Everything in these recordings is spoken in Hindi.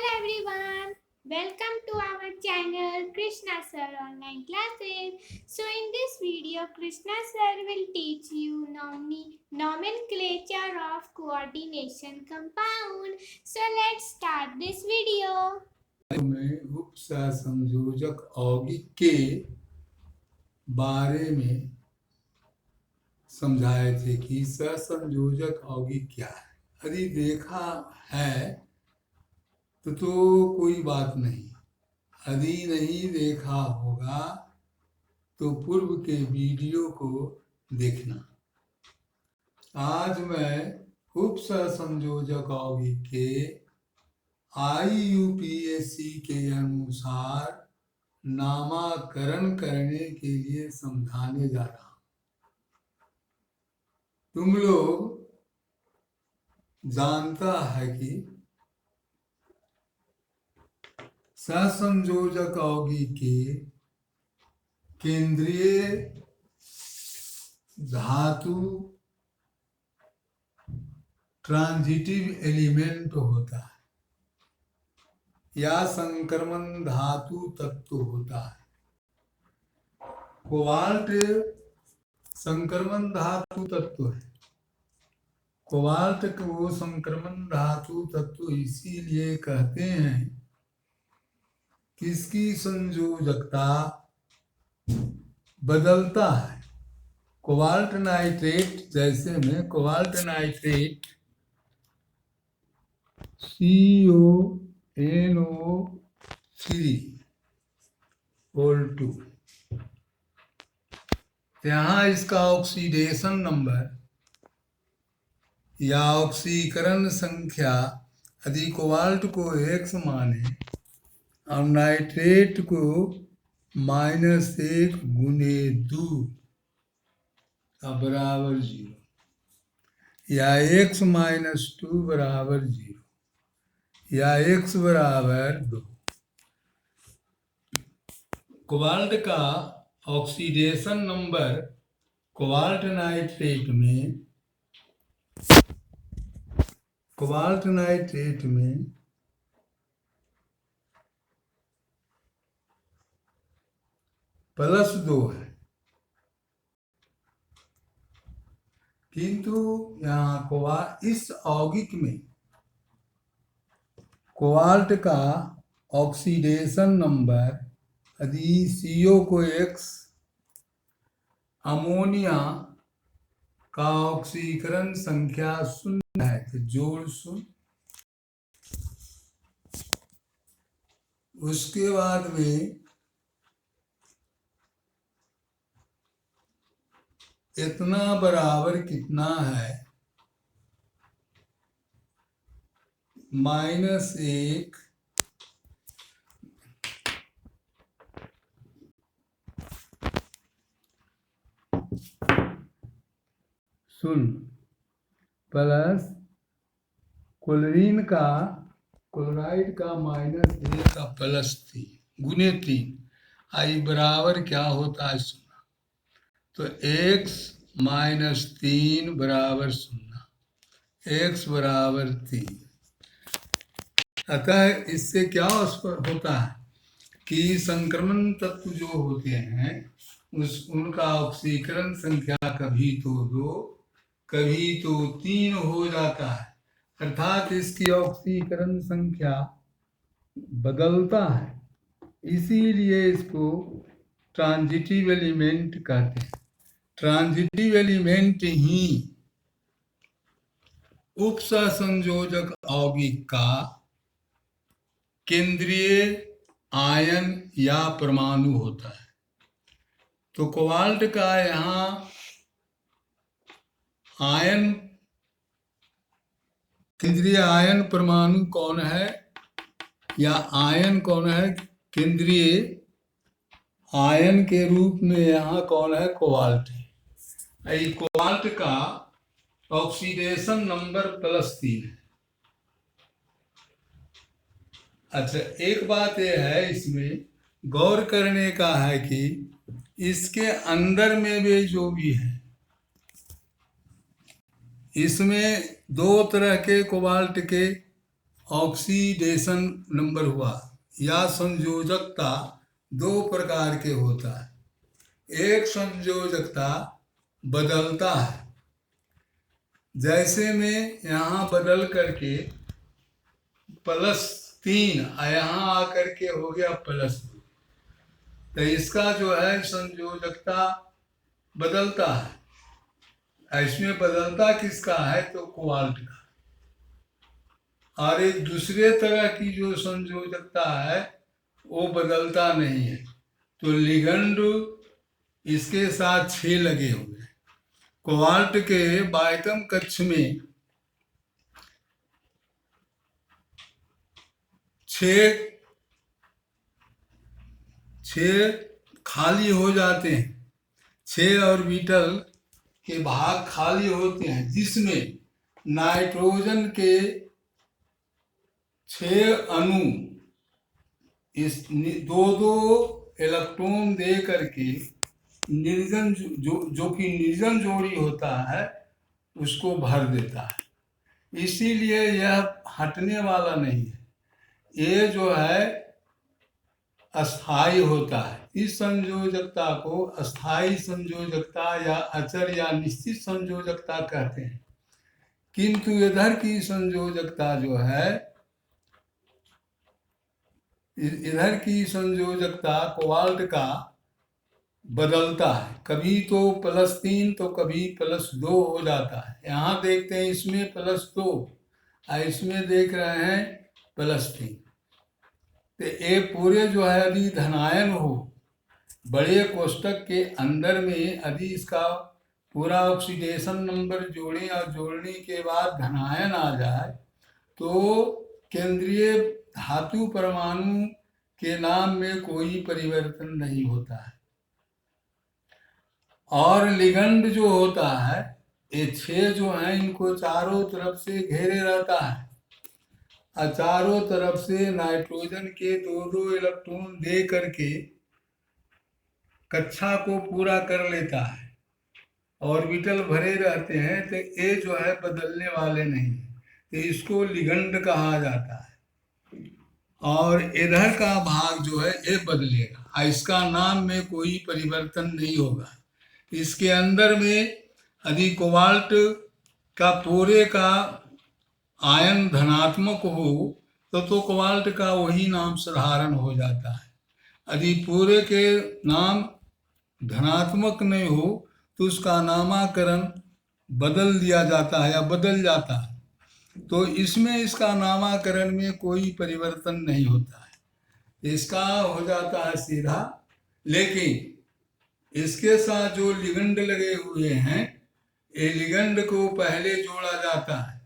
Hello everyone, welcome to our channel Krishna Sir Online Classes. So in this video, Krishna Sir will teach you nomenclature of coordination compound. So let's start this video. में उपसंयोजक यौगिक के बारे में समझाए थे कि सहसंयोजक यौगिक क्या है। यदि देखा है तो कोई बात नहीं, यदि नहीं देखा होगा तो पूर्व के वीडियो को देखना। आज मैं उपसंयोजक यौगिक के IUPAC के अनुसार नामकरण करने के लिए समझाने जा रहा हूं। तुम लोग जानता है कि सहसंयोजक यौगिक के केंद्रीय धातु ट्रांजिटिव एलिमेंट होता है या संक्रमण धातु तत्व होता है। कोबाल्ट संक्रमण धातु तत्व है। कोबाल्ट को संक्रमण धातु तत्व इसीलिए कहते हैं कि इसकी संयोजकता बदलता है। कोबाल्ट नाइट्रेट जैसे में कोबाल्ट नाइट्रेट CONO3 यहाँ इसका ऑक्सीडेशन नंबर या ऑक्सीकरण संख्या यदि कोबाल्ट को X माने और नाइट्रेट को -1 गुने 2 बराबर 0 या X - 2 बराबर 0 या X बराबर 2। कोबाल्ट का ऑक्सीडेशन नंबर कोबाल्ट नाइट्रेट में +2 है, किंतु यहाँ इस यौगिक में कोबाल्ट का ऑक्सीडेशन नंबर यदि CO को X, अमोनिया का ऑक्सीकरण संख्या 0 है तो जोड़ 0। उसके बाद में इतना बराबर कितना है -1 0 प्लस क्लोराइड का -1 का +3 गुने 3 आई बराबर क्या होता है 0। तो X - 3 बराबर 0, X बराबर 3। अतः इससे क्या होता है कि संक्रमण तत्व जो होते हैं उनका ऑक्सीकरण संख्या कभी तो 2 कभी तो 3 हो जाता है, अर्थात इसकी ऑक्सीकरण संख्या बदलता है। इसीलिए इसको ट्रांजिटिव एलिमेंट कहते हैं। ट्रांजिटिव एलिमेंट ही उपसंयोजक यौगिक का केंद्रीय आयन या परमाणु होता है। तो कोबाल्ट का यहाँ आयन केंद्रीय आयन परमाणु कौन है या आयन कौन है? केंद्रीय आयन के रूप में यहाँ कौन है? कोबाल्ट है। कोबाल्ट का ऑक्सीडेशन नंबर +3 है। अच्छा, एक बात यह है इसमें गौर करने का है कि इसके अंदर में भी जो भी है, इसमें 2 तरह के कोबाल्ट के ऑक्सीडेशन नंबर हुआ या संयोजकता दो प्रकार के होता है। एक संयोजकता बदलता है, जैसे मैं यहाँ बदल करके +3 यहाँ आकर के हो गया +2, तो इसका जो है संयोजकता बदलता है। इसमें बदलता किसका है तो कोबाल्ट का। और एक दूसरे तरह की जो संयोजकता है वो बदलता नहीं है। तो लिगंड इसके साथ 6 लगे हुए हैं। कोबाल्ट के बायतम कक्ष में 6 खाली हो जाते हैं। 6 ऑर्बिटल के भाग खाली होते हैं, जिसमें नाइट्रोजन के 6 अणु इस दो इलेक्ट्रॉन दे करके निर्जन जो कि निर्जन जोड़ी होता है उसको भर देता है। इसीलिए यह हटने वाला नहीं है, ये जो है अस्थाई होता है। इस संयोजकता को अस्थाई संयोजकता या अचर या निश्चित संयोजकता कहते हैं। किंतु इधर की संयोजकता जो है, इधर की संयोजकता कोबाल्ट का बदलता है, कभी तो +3 तो कभी +2 हो जाता है। यहाँ देखते हैं इसमें +2 और इसमें देख रहे हैं +3। तो ये पूरे जो है यदि धनायन हो, बड़े कोष्टक के अंदर में यदि इसका पूरा ऑक्सीडेशन नंबर जोड़ें और जोड़ने के बाद धनायन आ जाए तो केंद्रीय धातु परमाणु के नाम में कोई परिवर्तन नहीं होता है। और लिगंड जो होता है, ये 6 जो हैं इनको चारों तरफ से घेरे रहता है और चारों तरफ से नाइट्रोजन के 2 इलेक्ट्रॉन दे करके कक्षा को पूरा कर लेता है। ऑर्बिटल भरे रहते हैं, तो ये जो है बदलने वाले नहीं, तो इसको लिगंड कहा जाता है। और इधर का भाग जो है ये बदलेगा और इसका नाम में कोई परिवर्तन नहीं होगा। इसके अंदर में यदि कोबाल्ट का पूरे का आयन धनात्मक हो तो कोबाल्ट का वही नाम साधारण हो जाता है। यदि पूरे के नाम धनात्मक नहीं हो तो उसका नामकरण बदल दिया जाता है या बदल जाता है। तो इसमें इसका नामकरण में कोई परिवर्तन नहीं होता है, इसका हो जाता है सीधा। लेकिन इसके साथ जो लिगंड लगे हुए हैं, ये लिगंड को पहले जोड़ा जाता है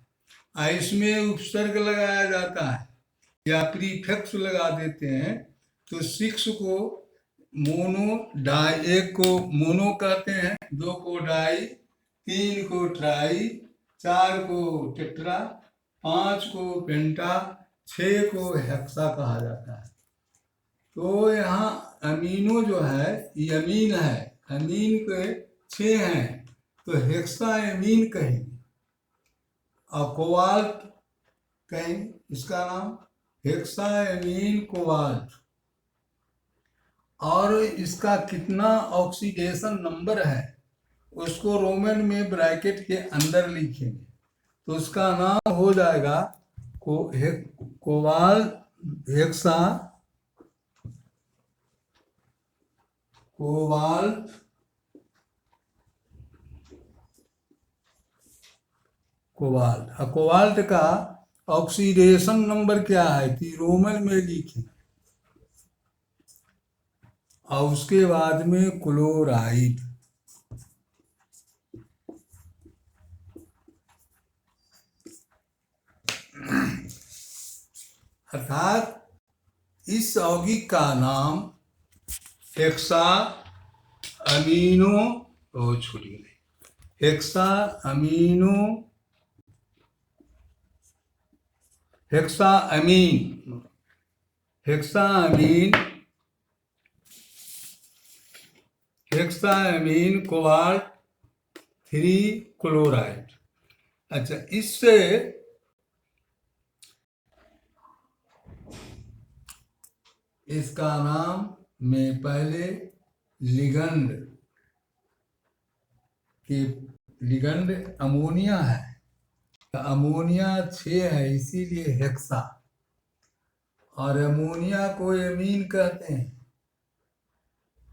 और इसमें उपसर्ग लगाया जाता है या प्रीफिक्स लगा देते हैं। तो 6 को मोनो डाई, 1 को मोनो कहते हैं, 2 को डाई, 3 को ट्राई, 4 को टेट्रा, 5 को पेंटा, 6 को हेक्सा कहा जाता है। तो यहाँ अमीनो जो है ये अमीन है, अमीन के 6 हैं तो हेक्सा अमीन कहेंगे और कोबाल्ट कहेंगे, इसका नाम हेक्सा अमीन कोबाल्ट। और इसका कितना ऑक्सीडेशन नंबर है उसको रोमन में ब्रैकेट के अंदर लिखेंगे, तो उसका नाम हो जाएगा हेक्सा कोबाल्ट कोबाल्ट। कोबाल्ट का ऑक्सीडेशन नंबर क्या है कि रोमन में लिखें और उसके बाद में क्लोराइड। अर्थात इस यौगिक का नाम hexa amino hexa amino hexa amine hexa amine cobalt 3 chloride. अच्छा, इससे इसका नाम में पहले लिगंड कि लिगंड अमोनिया है, तो अमोनिया 6 है इसीलिए हेक्सा, और अमोनिया को एमीन कहते हैं।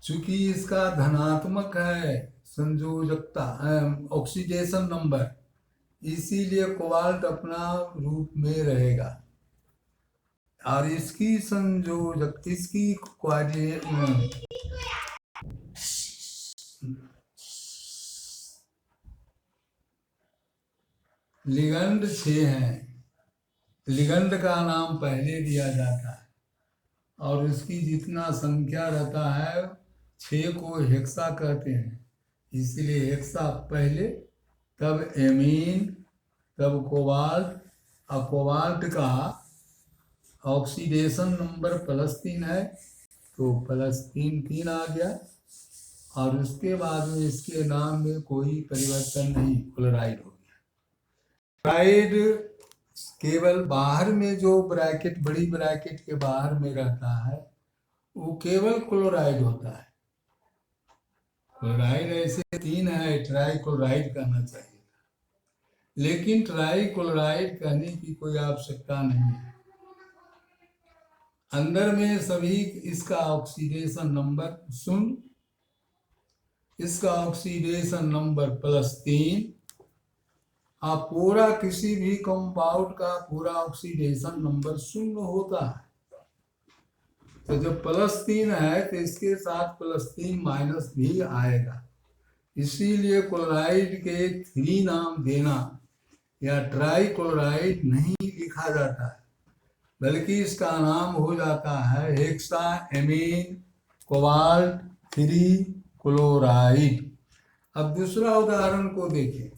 चूंकि इसका धनात्मक है संयोजकता ऑक्सीडेशन नंबर, इसीलिए कोबाल्ट अपना रूप में रहेगा। और इसकी संयोजक इसकी लिगंड 6 हैं। लिगंड का नाम पहले दिया जाता है और उसकी जितना संख्या रहता है 6 को हेक्सा कहते हैं, इसलिए हेक्सा पहले, तब एमीन, तब कोबाल्ट। और कोबाल्ट का ऑक्सीडेशन नंबर +3 है, तो +3 आ गया। और उसके बाद में इसके नाम में कोई परिवर्तन नहीं, क्लोराइड हो गया। क्लोराइड केवल बाहर में जो ब्रैकेट, बड़ी ब्रैकेट के बाहर में रहता है, वो केवल क्लोराइड होता है। क्लोराइड ऐसे 3 है, ट्राई क्लोराइड कहना चाहिए, लेकिन ट्राई क्लोराइड कहने की कोई आवश्यकता नहीं है। अंदर में सभी इसका ऑक्सीडेशन नंबर 0, इसका ऑक्सीडेशन नंबर +3। आप पूरा किसी भी कंपाउंड का पूरा ऑक्सीडेशन नंबर 0 होता है, तो जब +3 है तो इसके साथ +3 भी आएगा। इसीलिए क्लोराइड के 3 नाम देना या ट्राई क्लोराइड नहीं लिखा जाता है, बल्कि इसका नाम हो जाता है हेक्सा एमीन कोबाल्ट 3 क्लोराइड। अब दूसरा उदाहरण को देखें।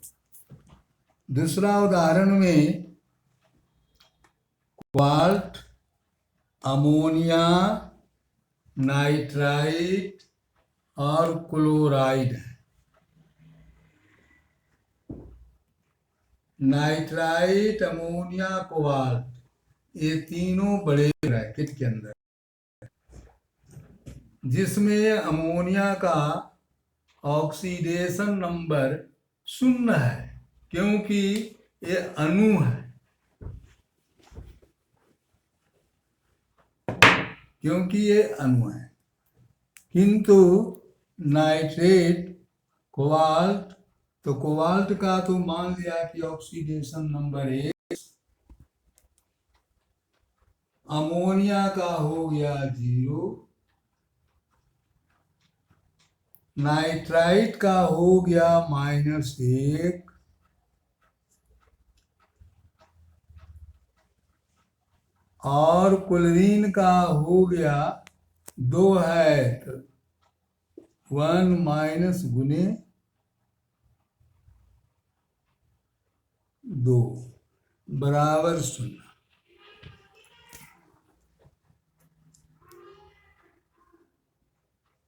दूसरा उदाहरण में कोबाल्ट, अमोनिया, नाइट्राइट और क्लोराइड है। नाइट्राइट, अमोनिया, कोबाल्ट, ये तीनों बड़े ब्रैकेट के अंदर, जिसमें अमोनिया का ऑक्सीडेशन नंबर 0 है, क्योंकि ये अणु है, क्योंकि ये अणु है। किंतु नाइट्रेट, कोबाल्ट, तो कोबाल्ट का तो मान लिया कि ऑक्सीडेशन नंबर 1, अमोनिया का हो गया 0, नाइट्राइट का हो गया -1, और क्लोरीन का हो गया 2 है, तो 1 - गुने 2 बराबर 0।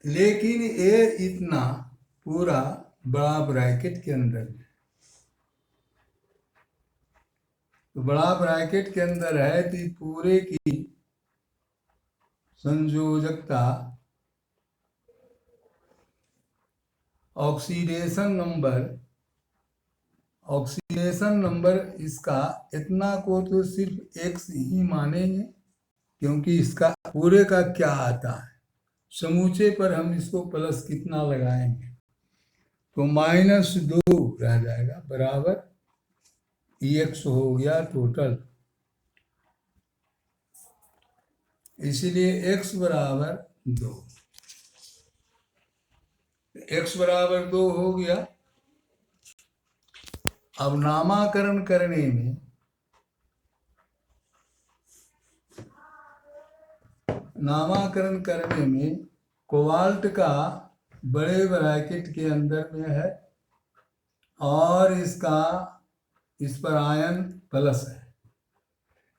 लेकिन ये इतना पूरा बड़ा ब्रैकेट के अंदर है, तो बड़ा ब्रैकेट के अंदर है, तो पूरे की संयोजकता ऑक्सीडेशन नंबर इसका इतना को तो सिर्फ x ही मानेंगे, क्योंकि इसका पूरे का क्या आता है, समूचे पर हम इसको प्लस कितना लगाएंगे, तो -2 रह जाएगा, बराबर x हो गया टोटल। इसीलिए x बराबर 2, x बराबर 2 हो गया। अब नामाकरण करने में कोबाल्ट का बड़े ब्रैकेट के अंदर में है, और इस पर आयन प्लस है,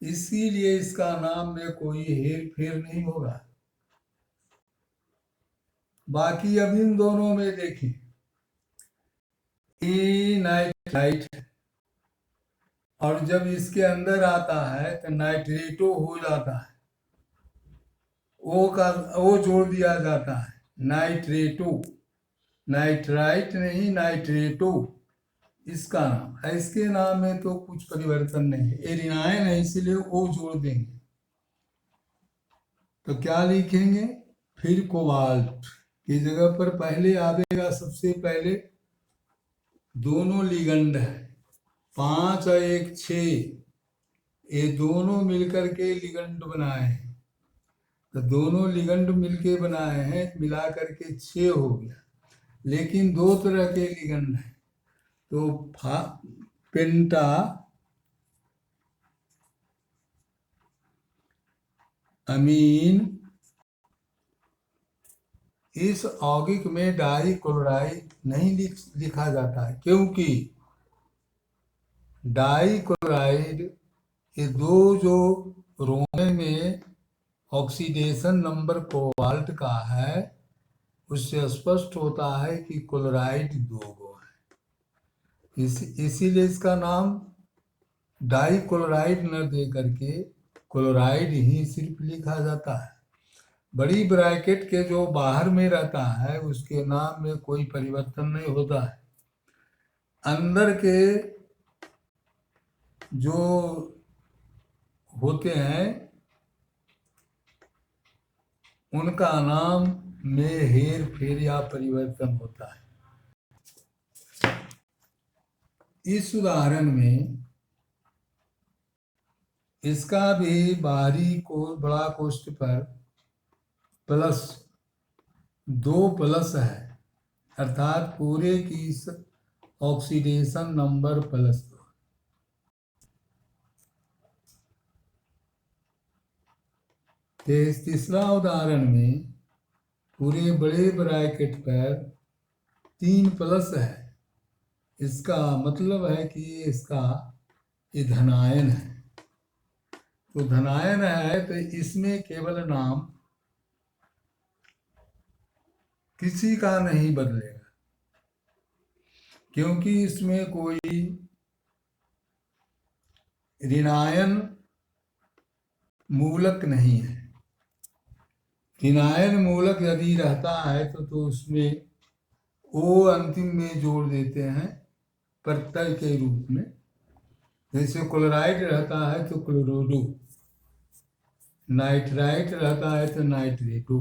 इसीलिए इसका नाम में कोई हेर फेर नहीं होगा। बाकी अब इन दोनों में देखें, नाइट्राइट, और जब इसके अंदर आता है तो नाइट्रेटो हो जाता है, ओ जोड़ दिया जाता है, नाइट्रेटो, नाइट्राइट नहीं, नाइट्रेटो इसका नाम है। इसके नाम में तो कुछ परिवर्तन नहीं है, एरिनायन है इसीलिए ओ जोड़ देंगे। तो क्या लिखेंगे, फिर कोबाल्ट की जगह पर पहले आवेगा, सबसे पहले दोनों लिगंड है 5 और 1 6, ये दोनों मिलकर के लिगंड बनाए हैं। तो दोनों लिगंड मिलके बनाए हैं, मिला करके 6 हो गया। लेकिन दो तरह के लिगंड हैं, तो पेंटा अमीन, इस यौगिक में डाई क्लोराइड नहीं लिखा जाता है, क्योंकि डाई क्लोराइड ये दो जो रोमन में ऑक्सीडेशन नंबर कोबाल्ट का है, उससे स्पष्ट होता है कि क्लोराइड 2 गो है। इसीलिए इसका नाम डाई क्लोराइड न दे करके क्लोराइड ही सिर्फ लिखा जाता है। बड़ी ब्रैकेट के जो बाहर में रहता है उसके नाम में कोई परिवर्तन नहीं होता है। अंदर के जो होते हैं उनका नाम में हेर फेर या परिवर्तन होता है। इस उदाहरण में इसका भी बाहरी को बड़ा कोष्ठ पर +2 है, अर्थात पूरे की ऑक्सीडेशन नंबर +2। तीसरा उदाहरण में पूरे बड़े ब्रैकेट पर 3+ है, इसका मतलब है कि इसका ये धनायन है। तो धनायन है तो इसमें केवल नाम किसी का नहीं बदलेगा, क्योंकि इसमें कोई ऋणायन मूलक नहीं है। ऋणायन मूलक यदि रहता है तो उसमें ओ अंतिम में जोड़ देते हैं प्रत्यय के रूप में। जैसे क्लोराइड रहता है तो क्लोरोडो, नाइट्राइट रहता है तो नाइट्रेटो।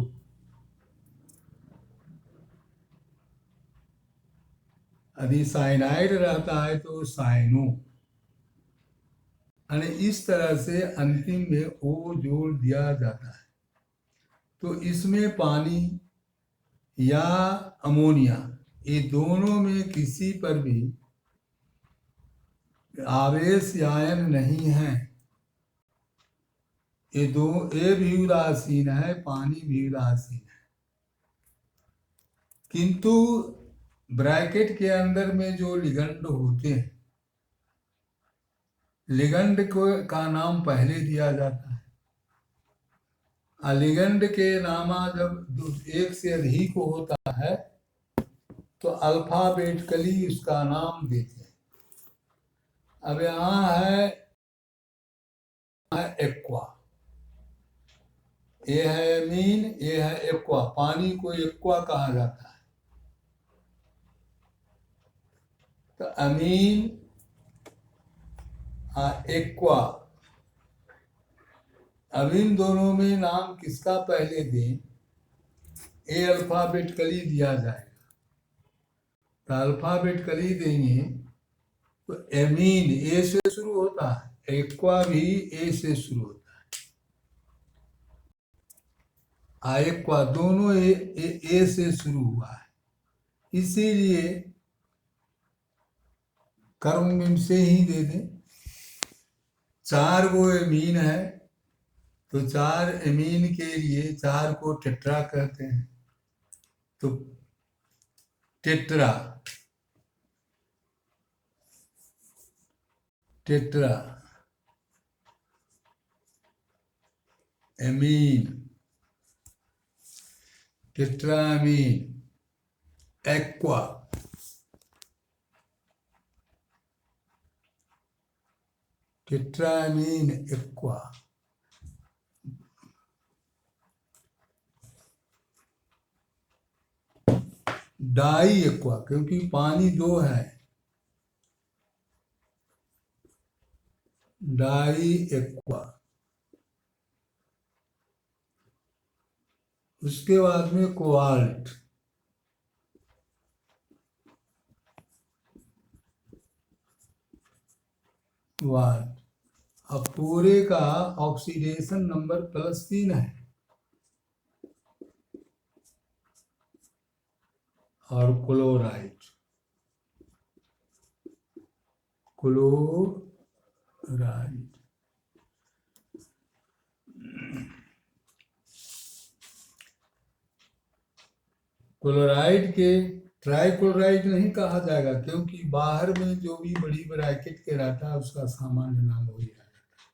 यदि साइनाइड रहता है तो साइनो। यानी इस तरह से अंतिम में ओ जोड़ दिया जाता है। तो इसमें पानी या अमोनिया ये दोनों में किसी पर भी आवेश आयन नहीं है। ये भी उदासीन है, पानी भी उदासीन है। किंतु ब्रैकेट के अंदर में जो लिगंड होते हैं, लिगंड का नाम पहले दिया जाता है। लिगंड के नामा जब एक से अधिक होता है तो अल्फाबेटिकली उसका नाम देते हैं। अब यहाँ है एक्वा, ये है अमीन, ये है एक्वा। पानी को एक्वा कहा जाता है। तो अमीन एक्वा, अब इन दोनों में नाम किसका पहले दें, ए अल्फाबेटिकली दिया जाएगा। तो अल्फाबेटिकली देंगे तो एमीन ए से शुरू होता है, एक्वा भी ए से शुरू होता है। एक्वा दोनों ए से शुरू हुआ है, इसीलिए कर्म से ही दे दें। 4 गो एमीन है तो 4 एमीन के लिए 4 को टेट्रा कहते हैं। तो tetra tetra ammine, tetraammine, aqua, tetraammine aqua. Diaqua, क्योंकि पानी दो है, डाई एक्वा। उसके बाद में कोबाल्ट, कोबाल्ट। अब पूरे का ऑक्सीडेशन नंबर +3 है, और क्लोराइड, क्लोराइड। क्लोराइड के ट्राइक्लोराइड नहीं कहा जाएगा, क्योंकि बाहर में जो भी बड़ी ब्रैकेट के रहता है उसका सामान्य नाम वही रहता है,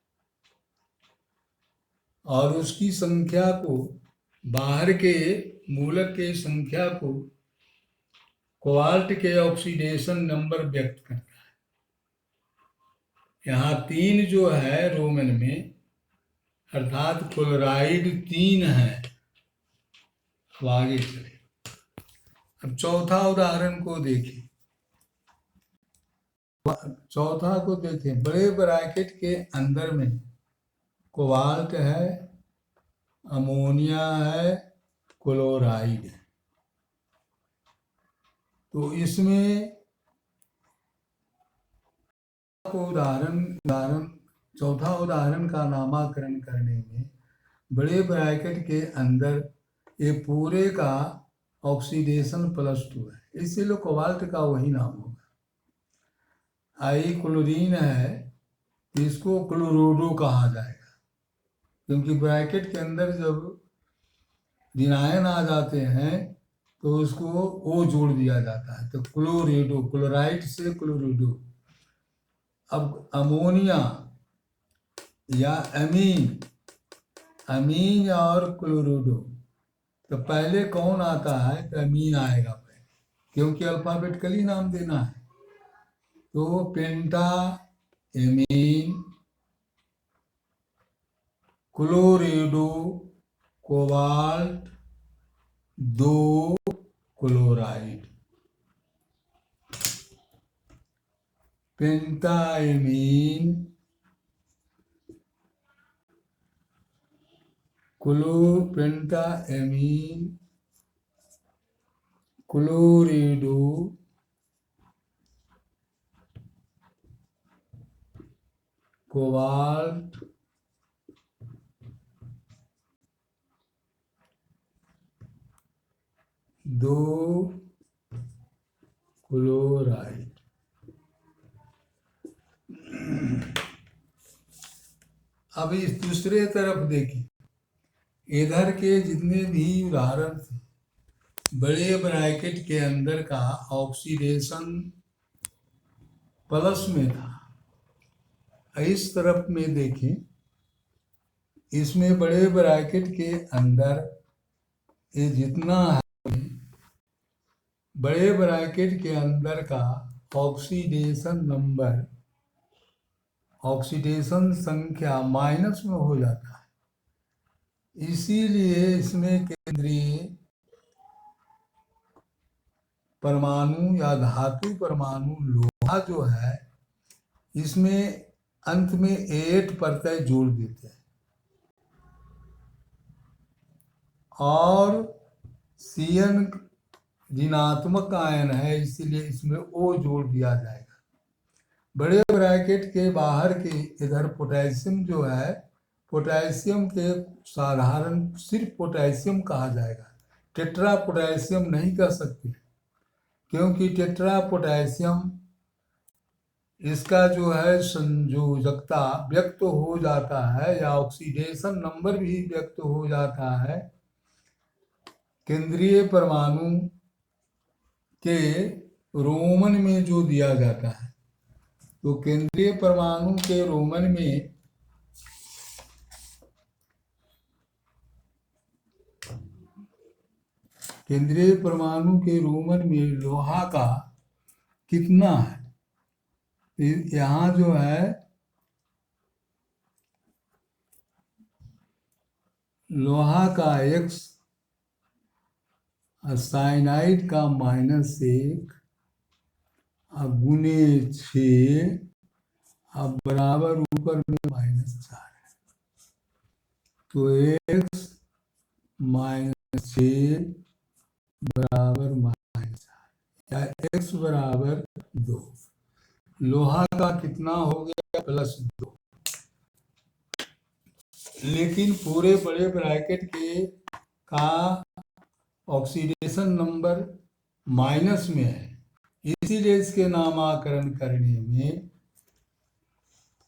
और उसकी संख्या को, बाहर के मूलक के संख्या को कोबाल्ट के ऑक्सीडेशन नंबर व्यक्त करता है। यहाँ 3 जो है रोमन में, अर्थात क्लोराइड 3 है। अब आगे चले, अब चौथा उदाहरण को देखें। चौथा को देखें, बड़े ब्रैकेट के अंदर में कोबाल्ट है, अमोनिया है, क्लोराइड है। तो इसमें उदाहरण चौथा उदाहरण का नामकरण करने में बड़े ब्रैकेट के अंदर ये पूरे का ऑक्सीडेशन +2 है, इसीलिए कोबाल्ट का वही नाम होगा। आई क्लोरीन है, इसको क्लोरोडो कहा जाएगा, क्योंकि ब्रैकेट के अंदर जब ऋणायन आ जाते हैं तो उसको ओ जोड़ दिया जाता है, तो क्लोरेडो, क्लोराइड से क्लोरेडो। अब अमोनिया या अमीन, अमीन और क्लोरोडो, तो पहले कौन आता है? तो अमीन आएगा पहले, क्योंकि अल्फाबेटिकली नाम देना है। तो penta amine, chlorido, cobalt, 2 chloride. Pentaamine, pentaamine, chlorido, cobalt, 2 chloride. अब इस दूसरे तरफ देखिए, इधर के जितने भी उदाहरण थे, बड़े ब्रैकेट के अंदर का ऑक्सीडेशन प्लस में था। इस तरफ में देखें, इसमें बड़े ब्रैकेट के अंदर ये जितना है, बड़े ब्रैकेट के अंदर का ऑक्सीडेशन नंबर, ऑक्सीडेशन संख्या माइनस में हो जाता है। इसीलिए इसमें केंद्रीय परमाणु या धातु परमाणु लोहा जो है, इसमें अंत में 8 प्रत्यय जोड़ देते हैं, और Cn ऋणात्मक आयन है, इसीलिए इसमें O जोड़ दिया जाएगा। बड़े ब्रैकेट के बाहर के इधर पोटेशियम जो है, पोटेशियम के साधारण सिर्फ पोटेशियम कहा जाएगा, टेट्रा पोटेशियम नहीं कह सकते, क्योंकि टेट्रा पोटेशियम इसका जो है संयोजकता व्यक्त हो जाता है, या ऑक्सीडेशन नंबर भी व्यक्त हो जाता है केंद्रीय परमाणु के रोमन में जो दिया जाता है। तो केंद्रीय परमाणु के रोमन में केंद्रीय परमाणु के रोमन में लोहा का कितना है? यहाँ जो है लोहा का X और साइनाइड का -1 और गुने 6 अब बराबर ऊपर में -4 है, तो x -6 बराबर -4 या x बराबर 2। लोहा का कितना हो गया +2, लेकिन पूरे बड़े ब्रैकेट के का ऑक्सीडेशन नंबर माइनस में है, इसीलिए इसके नामकरण करने में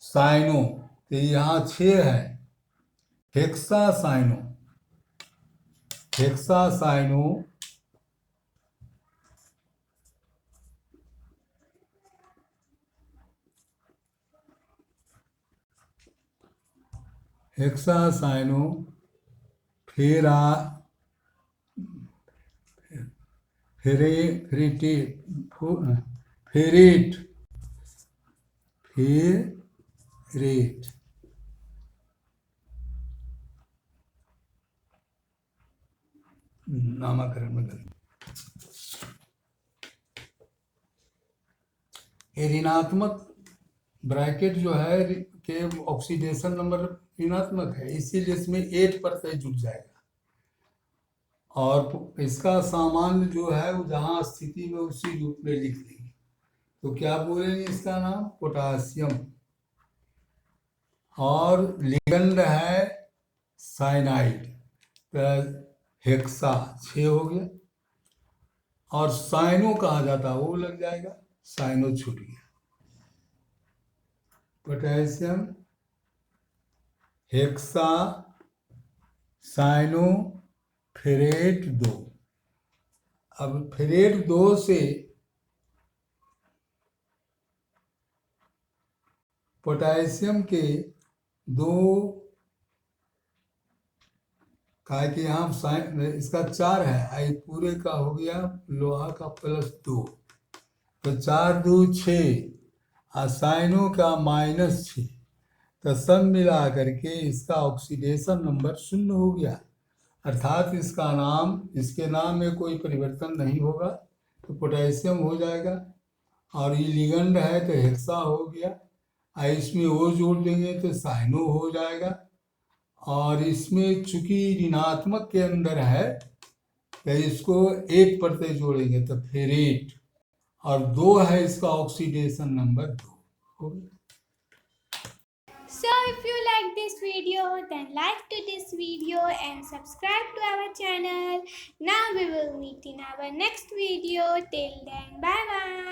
साइनो, तो यहाँ 6 है, हेक्सासाइनो, हेक्सासाइनो हेक्सासाइनो फेरा फेरे फेरेटे फेरेट फेरेट नामकरण में गलत। ये ऋणात्मक ब्रैकेट जो है के ऑक्सीडेशन नंबर ऋणात्मक है, इसीलिए इसमें 8 परत जुड़ जाएगा, और इसका सामान्य जो है वो जहाँ स्थिति में उसी रूप में लिख देंगे। तो क्या बोलेंगे इसका नाम? पोटासियम। और लिगंड है साइनाइड, तो हेक्सा 6 हो गया, और साइनो कहा जाता है वो लग जाएगा, साइनो छूट गया। Potassium hexacyanoferrate 2। अब फेरेट 2 से पोटेशियम के 2 का कि यहाँ इसका 4 है, आई पूरे का हो गया लोहा का +2, तो 4 2 6 और साइनो का -6, तो सब मिला करके इसका ऑक्सीडेशन नंबर 0 हो गया, अर्थात इसका नाम, इसके नाम में कोई परिवर्तन नहीं होगा, तो पोटेशियम हो जाएगा। और ये लिगंड है तो हेक्सा हो गया, और इसमें ओ जोड़ देंगे तो साइनो हो जाएगा, और इसमें चूंकि ऋणात्मक के अंदर है तो इसको 1 परत जोड़ेंगे तो फेरेट, और 2 है इसका ऑक्सीडेशन नंबर 2 हो गया। So if you like this video, then like to this video and subscribe to our channel. Now we will meet in our next video. Till then, bye bye.